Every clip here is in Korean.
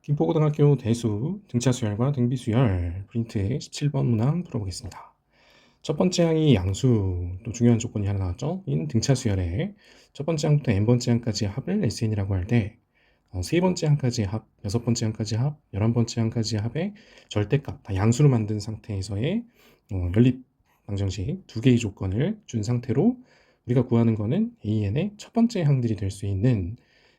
김포고등학교 대수 등차수열과 등비수열 프린트 17번 문항 풀어보겠습니다. 첫 번째 항이 양수, 또 중요한 조건이 하나 나왔죠. 인 등차수열의 첫 번째 항부터 n번째 항까지의 합을 SN이라고 할 때 세 번째 항까지의 합, 여섯 번째 항까지의 합, 11번째 항까지의 합의 절대값, 다 양수로 만든 상태에서의 연립 방정식 두 개의 조건을 준 상태로 우리가 구하는 거는 AN의 첫 번째 항들이 될 수 있는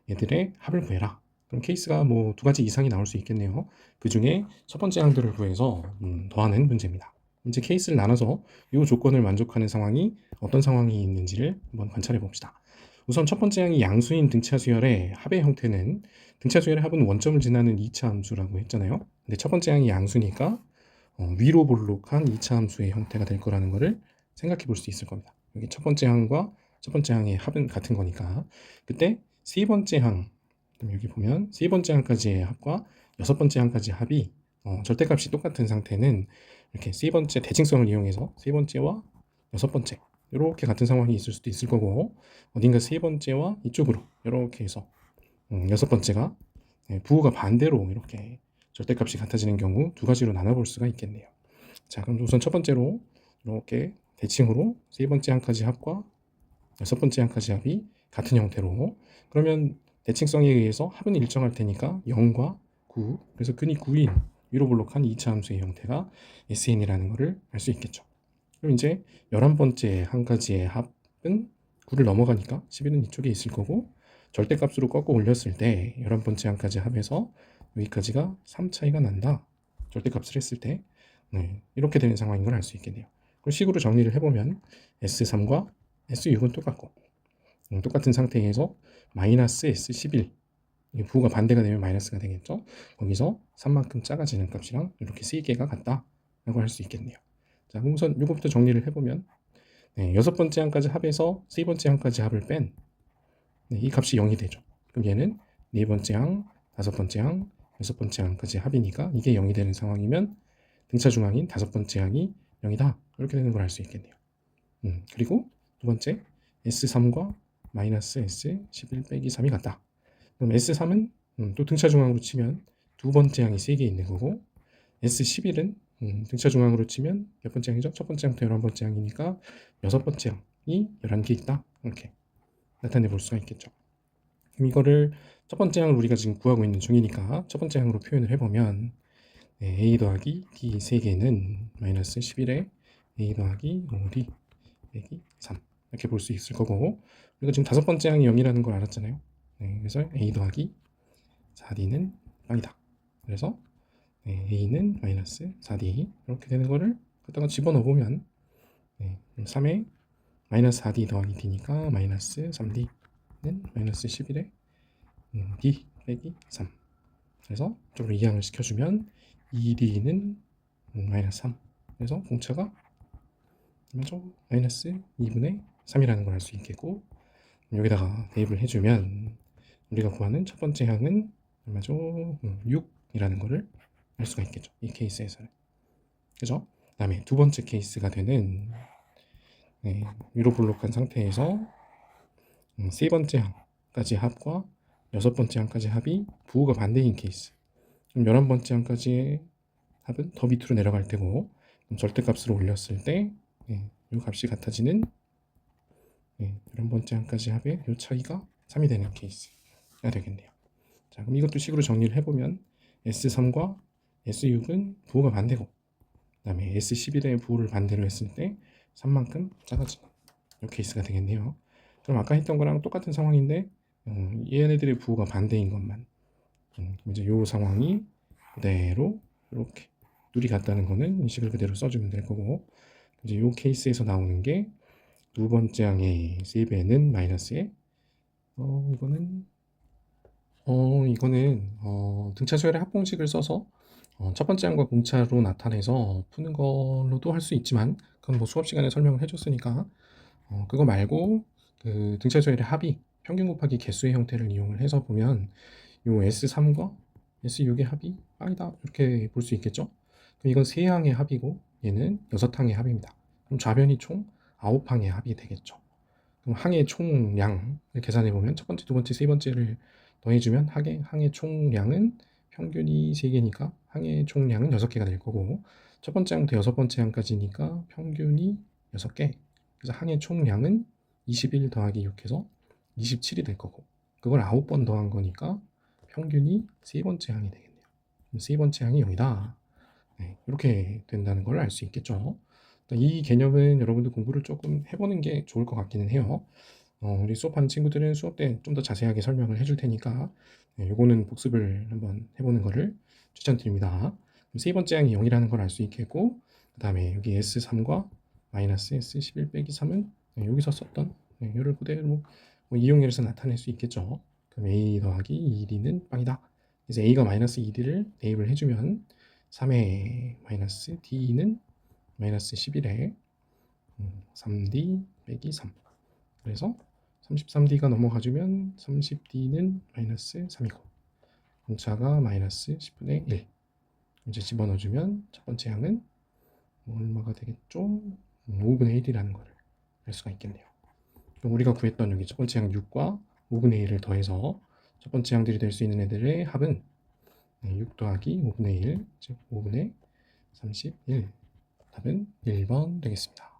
얘들의 합을 구해라. 그럼 케이스가 뭐 두 가지 이상이 나올 수 있겠네요. 그 중에 첫 번째 항들을 구해서 더하는 문제입니다. 이제 케이스를 나눠서 이 조건을 만족하는 상황이 어떤 상황이 있는지를 한번 관찰해 봅시다. 우선 첫 번째 항이 양수인 등차수열의 합의 형태는 등차수열의 합은 원점을 지나는 2차 함수라고 했잖아요. 근데 첫 번째 항이 양수니까 위로 볼록한 2차 함수의 형태가 될 거라는 것을 생각해 볼 수 있을 겁니다. 여기 첫 번째 항과 첫 번째 항의 합은 같은 거니까 그때 세 번째 항, 여기 보면 세 번째 항까지의 합과 여섯 번째 항까지의 합이 절대값이 똑같은 상태는 이렇게 세 번째 대칭성을 이용해서 세 번째와 여섯 번째 이렇게 같은 상황이 있을 수도 있을 거고 어딘가 세 번째와 이쪽으로 이렇게 해서 여섯 번째가 부호가 반대로 이렇게 절대값이 같아지는 경우 두 가지로 나눠볼 수가 있겠네요. 자, 그럼 우선 첫 번째로 이렇게 대칭으로 세 번째 항까지 합과 여섯 번째 항까지 합이 같은 형태로 그러면 대칭성에 의해서 합은 일정할 테니까 0과 9 그래서 근이 9인 위로 볼록한 2차 함수의 형태가 SN이라는 것을 알 수 있겠죠. 그럼 이제 11번째 한 가지의 합은 9를 넘어가니까 11은 이쪽에 있을 거고 절대값으로 꺾어 올렸을 때 11번째 한까지 합해서 여기까지가 3 차이가 난다. 절대값을 했을 때 이렇게 되는 상황인 걸 알 수 있겠네요. 그럼 식으로 정리를 해보면 S3과 S6은 똑같고 똑같은 상태에서 마이너스 S11 부호가 반대가 되면 마이너스가 되겠죠. 거기서 3만큼 작아지는 값이랑 이렇게 세 개가 같다라고 할 수 있겠네요. 자, 그럼 우선 이것부터 정리를 해보면 여섯 번째 항까지 합해서 세 번째 항까지 합을 뺀 이 값이 0이 되죠. 그럼 얘는 네 번째 항, 다섯 번째 항, 여섯 번째 항까지 합이니까 이게 0이 되는 상황이면 등차 중항인 다섯 번째 항이 0이다. 이렇게 되는 걸 알 수 있겠네요. 그리고 두 번째 S3과 마이너스 S11 빼기 3이 같다. 그럼 S3은 또 등차 중항으로 치면 두 번째 항이 3개 있는 거고 S11은 등차 중항으로 치면 몇 번째 항이죠? 첫 번째 항부터 11번째 항이니까 여섯 번째 항이 11개 있다. 이렇게 나타내 볼 수가 있겠죠. 그럼 이거를 첫 번째 항을 우리가 지금 구하고 있는 중이니까 첫 번째 항으로 표현을 해보면 A 더하기 D 3개는 마이너스 11에 A 더하기 5D 빼기 3 이렇게 볼 수 있을 거고 우리가 지금 다섯 번째 항이 0이라는 걸 알았잖아요. 그래서 A 더하기 4D는 빵이다. 그래서 A는 마이너스 4D 이렇게 되는 거를 갖다가 집어넣어 보면 3에 마이너스 4D 더하기 D니까 마이너스 3D는 마이너스 11에 D 빼기 3 그래서 이쪽으로 이항을 시켜주면 2D는 마이너스 3 그래서 공차가 맞죠? 마이너스 2분의 3이라는 걸 알 수 있겠고 여기다가 대입을 해주면 우리가 구하는 첫 번째 항은 얼마죠? 6이라는 거를 알 수가 있겠죠. 이 케이스에서는. 그죠? 그 다음에 두 번째 케이스가 되는 위로 볼록한 상태에서 세 번째 항까지 합과 여섯 번째 항까지 합이 부호가 반대인 케이스. 그럼 11번째 항까지의 합은 더 밑으로 내려갈 테고 절대값으로 올렸을 때 이 값이 같아지는 11번째 항까지 합의 이 차이가 3이 되는 케이스가 되겠네요. 자, 그럼 이것도 식으로 정리를 해보면 S3과 S6은 부호가 반대고 그 다음에 S11의 부호를 반대로 했을 때 3만큼 작아지는 이 케이스가 되겠네요. 그럼 아까 했던 거랑 똑같은 상황인데 얘네들의 부호가 반대인 것만 이제 이 상황이 그대로 이렇게 둘이 같다는 거는 이 식을 그대로 써주면 될 거고 이제 이 케이스에서 나오는 게 두 번째 항의 3배는 마이너스에 이거는 등차수열의 합공식을 써서 첫 번째 항과 공차로 나타내서 푸는 걸로도 할 수 있지만 그건 뭐 수업 시간에 설명을 해줬으니까 그거 말고 그 등차수열의 합이 평균 곱하기 개수의 형태를 이용을 해서 보면 요 S3과 S6의 합이 빵이다 이렇게 볼 수 있겠죠. 그럼 이건 세 항의 합이고 얘는 여섯 항의 합입니다. 그럼 좌변이 총 9항의 합이 되겠죠. 그럼 항의 총량을 계산해 보면 첫 번째, 두 번째, 세 번째를 더해주면 항의 총량은 평균이 3개니까 항의 총량은 6개가 될 거고, 첫 번째 항부터 여섯 번째 항까지니까 평균이 6개. 그래서 항의 총량은 21 더하기 6해서 27이 될 거고, 그걸 9번 더한 거니까 평균이 세 번째 항이 되겠네요. 세 번째 항이 0이다. 네, 이렇게 된다는 걸 알 수 있겠죠. 이 개념은 여러분들 공부를 조금 해보는 게 좋을 것 같기는 해요. 우리 수업하는 친구들은 수업 때 좀 더 자세하게 설명을 해줄 테니까 요거는 복습을 한번 해보는 거를 추천드립니다. 세 번째 항이 0이라는 걸 알 수 있겠고, 그 다음에 여기 S3과 마이너스 S11 빼기 3은 여기서 썼던 요를 그대로 이용해서 나타낼 수 있겠죠. 그럼 A 더하기 2D는 빵이다. 그래서 A가 마이너스 2D를 대입을 해주면 3의 마이너스 D는 마이너스 11에 3D 빼기 3. 그래서 33D가 넘어가주면 30D는 마이너스 3이고 분차가 마이너스 10분의 1. 이제 집어넣어주면 첫 번째 항은 얼마가 되겠죠? 5분의 1이라는 거를 알 수가 있겠네요. 그럼 우리가 구했던 여기 첫 번째 항 6과 5분의 1을 더해서 첫 번째 항들이 될 수 있는 애들의 합은 6 더하기 5분의 1, 즉 5분의 31. 답은 1번 되겠습니다.